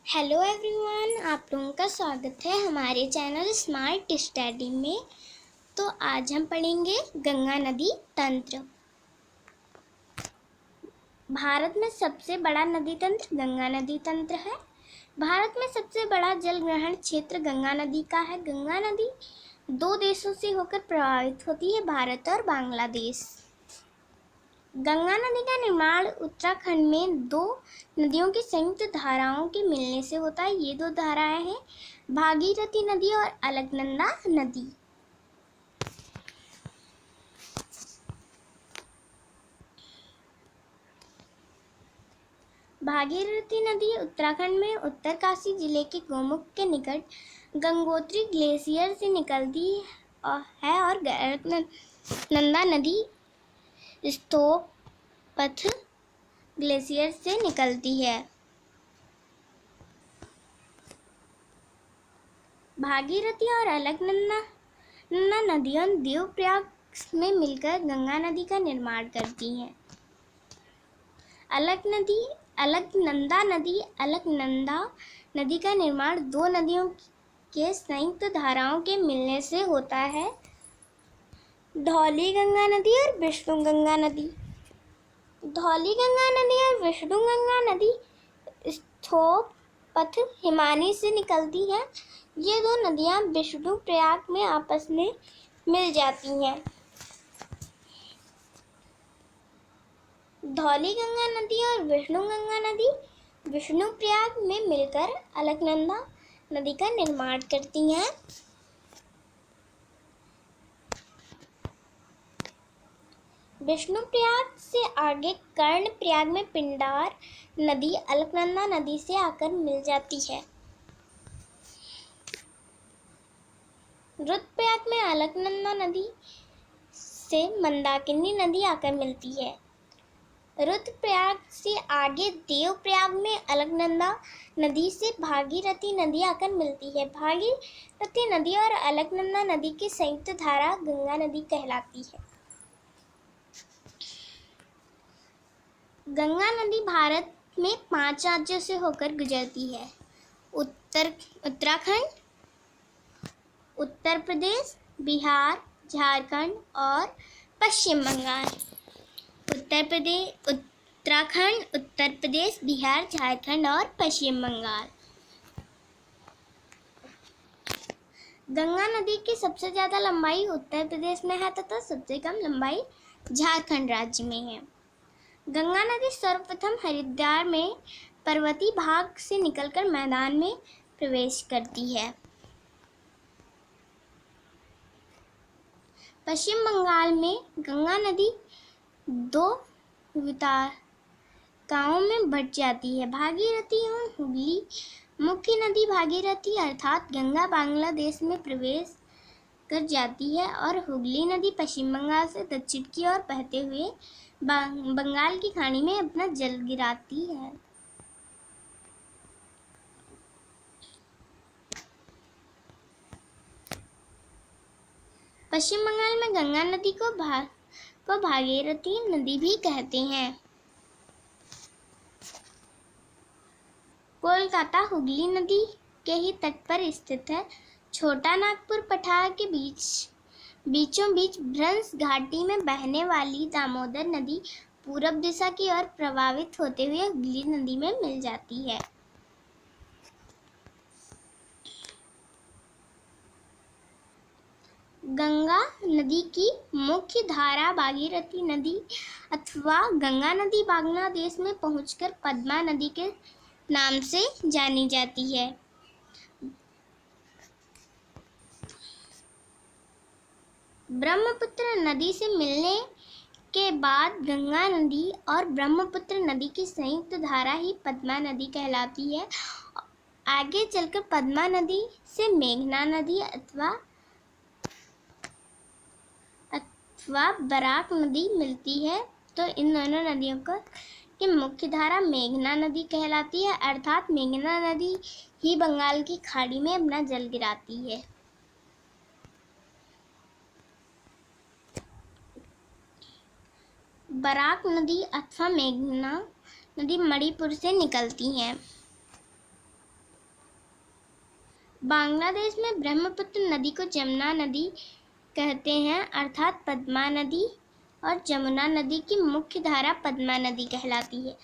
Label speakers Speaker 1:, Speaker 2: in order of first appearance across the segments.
Speaker 1: Hello everyone, आप लोगों का स्वागत है हमारे चैनल स्मार्ट स्टडी में। तो आज हम पढ़ेंगे गंगा नदी तंत्र। भारत में सबसे बड़ा नदी तंत्र गंगा नदी तंत्र है। भारत में सबसे बड़ा जल ग्रहण क्षेत्र गंगा नदी का है। गंगा नदी दो देशों से होकर प्रवाहित होती है, भारत और बांग्लादेश। गंगा नदी का निर्माण उत्तराखंड में दो नदियों की संयुक्त धाराओं के मिलने से होता है। ये दो धाराएं हैं भागीरथी नदी और अलकनंदा नदी। भागीरथी नदी उत्तराखंड में उत्तरकाशी जिले के गोमुख के निकट गंगोत्री ग्लेशियर से निकलती है और अलकनंदा नदी स्थोपथ ग्लेशियर से निकलती है। भागीरथी और अलकनंदा नदियां देवप्रयाग में मिलकर गंगा नदी का निर्माण करती हैं। अलकनंदा नदी का निर्माण दो नदियों के संयुक्त धाराओं के मिलने से होता है। धौली गंगा नदी और विष्णु गंगा नदी। धौली गंगा नदी और विष्णु गंगा नदी स्थोपथ हिमानी से निकलती हैं। ये दो नदियां विष्णु प्रयाग में आपस में मिल जाती हैं। धौली गंगा नदी और विष्णु गंगा नदी विष्णु प्रयाग में मिलकर अलकनंदा नदी का निर्माण करती हैं। विष्णु प्रयाग से आगे कर्ण प्रयाग में पिंडार नदी अलकनंदा नदी से आकर मिल जाती है। रुद्रप्रयाग में अलकनंदा नदी से मंदाकिनी नदी आकर मिलती है। रुद्रप्रयाग से आगे देवप्रयाग में अलकनंदा नदी से भागीरथी नदी आकर मिलती है। भागीरथी नदी और अलकनंदा नदी की संयुक्त धारा गंगा नदी कहलाती है। गंगा नदी भारत में 5 राज्यों से होकर गुजरती है। उत्तराखंड, उत्तर प्रदेश, बिहार, झारखंड और पश्चिम बंगाल। उत्तराखंड, उत्तर प्रदेश, बिहार, झारखंड और पश्चिम बंगाल। गंगा नदी की सबसे ज़्यादा लंबाई उत्तर प्रदेश में है तथा सबसे कम लंबाई झारखंड राज्य में है। गंगा नदी सर्वप्रथम हरिद्वार में पर्वतीय भाग से निकलकर मैदान में प्रवेश करती है। पश्चिम बंगाल में गंगा नदी दो वितारकाओं में बंट जाती है, भागीरथी और हुगली। मुख्य नदी भागीरथी अर्थात गंगा बांग्लादेश में प्रवेश कर जाती है और हुगली नदी पश्चिम बंगाल से दक्षिण की ओर बहते हुए बंगाल की खाड़ी में अपना जल गिराती है। पश्चिम बंगाल में गंगा नदी को भागीरथी नदी भी कहते हैं। कोलकाता हुगली नदी के ही तट पर स्थित है। छोटा नागपुर पठार के बीचों बीच भ्रंश घाटी में बहने वाली दामोदर नदी पूरब दिशा की ओर प्रवाहित होते हुए हुगली नदी में मिल जाती है। गंगा नदी की मुख्य धारा भागीरथी नदी अथवा गंगा नदी बांग्लादेश में पहुंचकर पद्मा नदी के नाम से जानी जाती है। ब्रह्मपुत्र नदी से मिलने के बाद गंगा नदी और ब्रह्मपुत्र नदी की संयुक्त धारा ही पद्मा नदी कहलाती है। आगे चलकर पद्मा नदी से मेघना नदी अथवा बराक नदी मिलती है। तो इन दोनों नदियों की मुख्य धारा मेघना नदी कहलाती है, अर्थात मेघना नदी ही बंगाल की खाड़ी में अपना जल गिराती है। बराक नदी अथवा मेघना नदी मणिपुर से निकलती हैं। बांग्लादेश में ब्रह्मपुत्र नदी को जमुना नदी कहते हैं, अर्थात पद्मा नदी, और जमुना नदी की मुख्य धारा पद्मा नदी कहलाती है।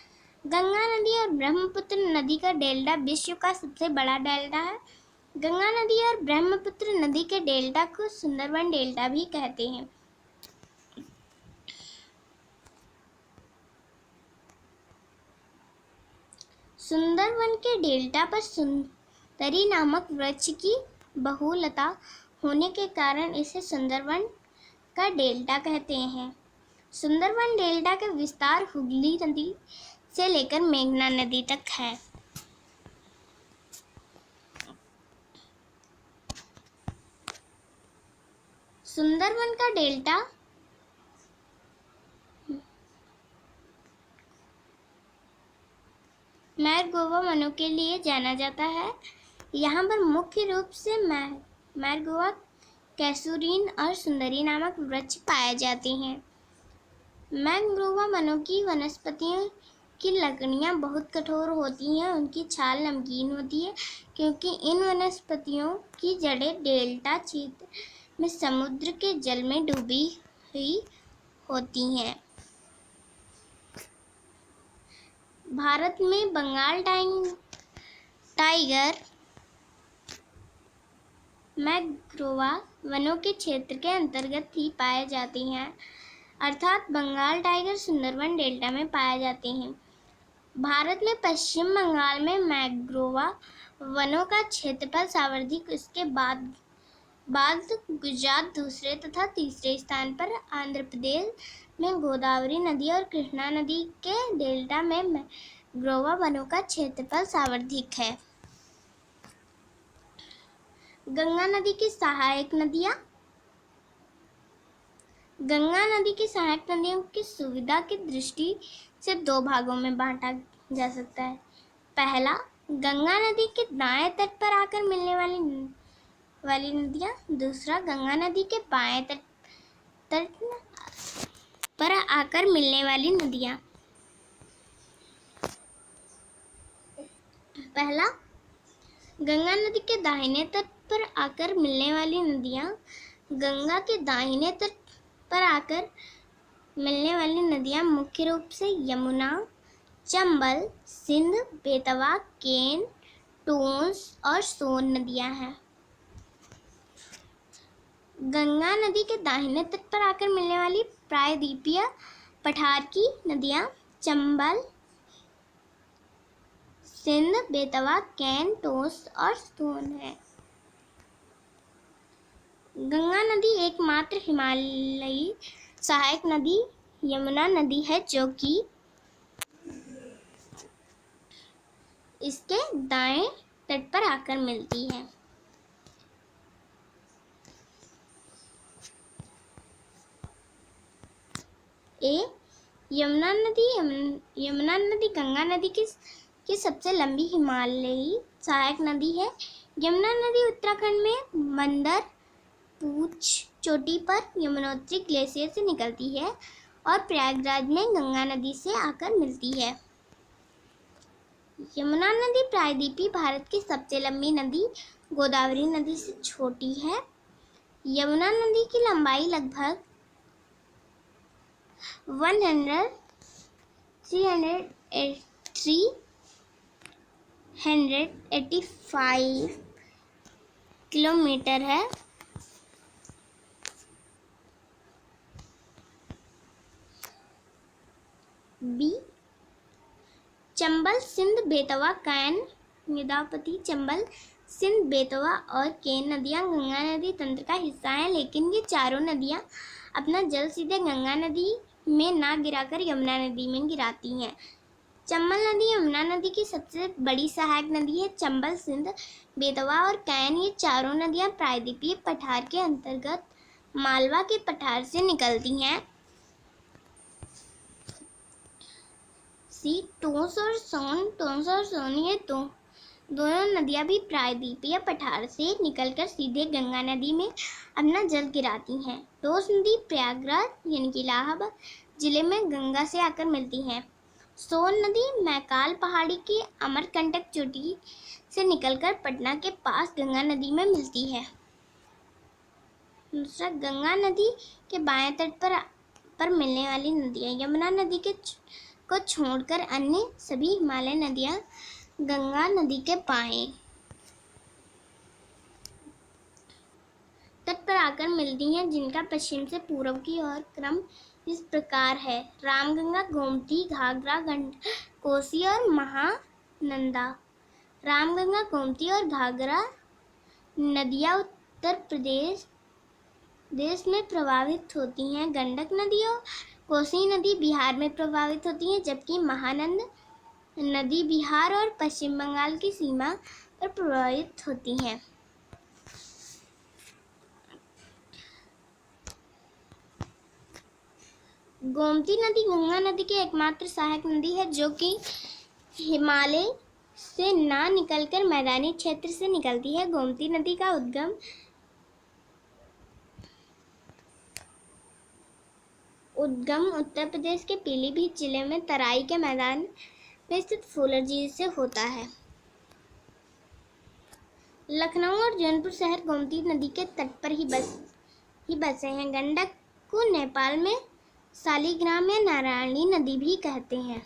Speaker 1: गंगा नदी और ब्रह्मपुत्र नदी का डेल्टा विश्व का सबसे बड़ा डेल्टा है। गंगा नदी और ब्रह्मपुत्र नदी के डेल्टा को सुंदरवन डेल्टा भी कहते हैं। सुंदरवन के डेल्टा पर सुंदरी नामक वृक्ष की बहुलता होने के कारण इसे सुंदरवन का डेल्टा कहते हैं। सुंदरवन डेल्टा का विस्तार हुगली नदी से लेकर मेघना नदी तक है। सुंदरवन का डेल्टा मैरगोवा वनों के लिए जाना जाता है। यहाँ पर मुख्य रूप से मैरगोवा, कैसूरीन और सुंदरी नामक वृक्ष पाए जाते हैं। मैंग्रोवा वनों की वनस्पतियों की लकड़ियाँ बहुत कठोर होती हैं, उनकी छाल नमकीन होती है, क्योंकि इन वनस्पतियों की जड़ें डेल्टा क्षेत्र में समुद्र के जल में डूबी हुई होती हैं। भारत में बंगाल टाइगर मैंग्रोवा वनों के क्षेत्र के अंतर्गत ही पाए जाती हैं, अर्थात बंगाल टाइगर सुंदरवन डेल्टा में पाए जाते हैं। भारत में पश्चिम बंगाल में मैंग्रोवा वनों का क्षेत्रफल सर्वाधिक, उसके बाद गुजरात दूसरे तथा तीसरे स्थान पर। आंध्र प्रदेश में गोदावरी नदी और कृष्णा नदी के डेल्टा में मैंग्रोवा वनों का क्षेत्रफल सर्वाधिक है। गंगा नदी की सहायक नदियाँ। गंगा नदी की सहायक नदियों की सुविधा की दृष्टि से दो भागों में बांटा जा सकता है। पहला, गंगा नदी के दाएं तट पर आकर मिलने वाली नदियाँ। दूसरा, गंगा नदी के बाएं तट पर आकर मिलने वाली नदियाँ। पहला, गंगा नदी के दाहिने तट पर आकर मिलने वाली नदियाँ। गंगा के दाहिने तट पर आकर मिलने वाली नदियाँ मुख्य रूप से यमुना, चंबल, सिंध, बेतवा, केन, टोंस और सोन नदियाँ हैं। गंगा नदी के दाहिने तट पर आकर मिलने वाली प्रायद्वीपीय पठार की नदियाँ चंबल, सिंध, बेतवा, केन, टोंस और सोन है। गंगा नदी एकमात्र हिमालयी सहायक नदी यमुना नदी है, जो कि इसके दाएं तट पर आकर मिलती है। यमुना नदी गंगा नदी की सबसे लंबी हिमालयी सहायक नदी है। यमुना नदी उत्तराखंड में मंदर पूछ चोटी पर यमुनोत्री ग्लेशियर से निकलती है और प्रयागराज में गंगा नदी से आकर मिलती है। यमुना नदी प्रायद्वीपीय भारत की सबसे लंबी नदी गोदावरी नदी से छोटी है। यमुना नदी की लंबाई लगभग 385 किलोमीटर है। बी, चंबल, सिंध, बेतवा, कैन, नेत्रावती, चंबल, सिंध, बेतवा और केन नदियाँ गंगा नदी तंत्र का हिस्सा हैं, लेकिन ये चारों नदियाँ अपना जल सीधे गंगा नदी में ना गिराकर यमुना नदी में गिराती हैं। चंबल नदी यमुना नदी की सबसे बड़ी सहायक नदी है। चंबल, सिंध, बेतवा और कैन ये चारों नदियाँ प्रायद्वीपीय पठार के अंतर्गत मालवा के पठार से निकलती हैं। टोंस और सोन ये दोनों नदियाँ भी प्रायद्वीपीय पठार से निकलकर सीधे गंगा नदी में अपना जल गिराती हैं। टोंस नदी प्रयागराज यानी कि इलाहाबाद जिले में गंगा से आकर मिलती है। सोन नदी मैकाल पहाड़ी की अमरकंटक चोटी से निकलकर पटना के पास गंगा नदी में मिलती है। दूसरा, गंगा नदी के बाएं तट पर मिलने वाली नदियाँ। यमुना नदी को छोड़कर अन्य सभी हिमालय नदियाँ गंगा नदी के बाएं तट पर आकर मिलती हैं, जिनका पश्चिम से पूर्व की ओर क्रम इस प्रकार है: रामगंगा, गोमती, घाघरा, गंडक, कोसी और महानंदा। रामगंगा, गोमती और घाघरा नदियाँ उत्तर प्रदेश देश में प्रवाहित होती हैं। गंडक नदी और कोसी नदी बिहार में प्रवाहित होती हैं, जबकि महानंदा नदी बिहार और पश्चिम बंगाल की सीमा पर प्रवाहित होती हैं। गोमती नदी गंगा नदी की एकमात्र सहायक नदी है, जो कि हिमालय से ना निकलकर मैदानी क्षेत्र से निकलती है। गोमती नदी का उद्गम उत्तर प्रदेश के पीलीभीत जिले में तराई के मैदान में स्थित फूलर झील से होता है। लखनऊ और जौनपुर शहर गोमती नदी के तट पर ही बसे हैं। गंडक को नेपाल में शालिग्राम या नारायणी नदी भी कहते हैं।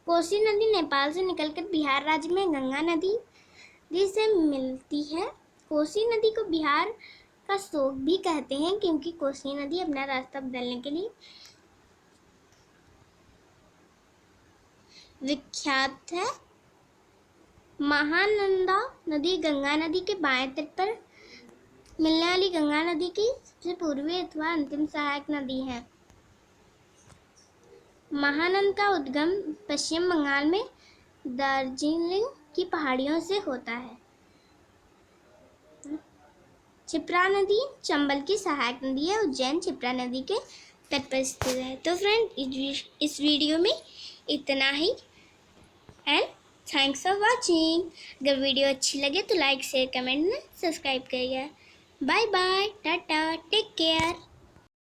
Speaker 1: कोसी नदी नेपाल से निकलकर बिहार राज्य में गंगा नदी से मिलती है। कोसी नदी को बिहार का शोक भी कहते हैं, क्योंकि कोसी नदी अपना रास्ता बदलने के लिए विख्यात है। महानंदा नदी गंगा नदी के बाएं तट पर मिलने वाली गंगा नदी की सबसे पूर्वी अथवा अंतिम सहायक नदी है। महानंदा का उद्गम पश्चिम बंगाल में दार्जिलिंग की पहाड़ियों से होता है। क्षिप्रा नदी चंबल की सहायक नदी है। उज्जैन क्षिप्रा नदी के तट पर स्थित है। तो फ्रेंड, इस वीडियो में इतना ही एंड थैंक्स फॉर वॉचिंग। अगर वीडियो अच्छी लगे तो लाइक शेयर कमेंट में सब्सक्राइब करिएगा। Bye bye, tata, take care.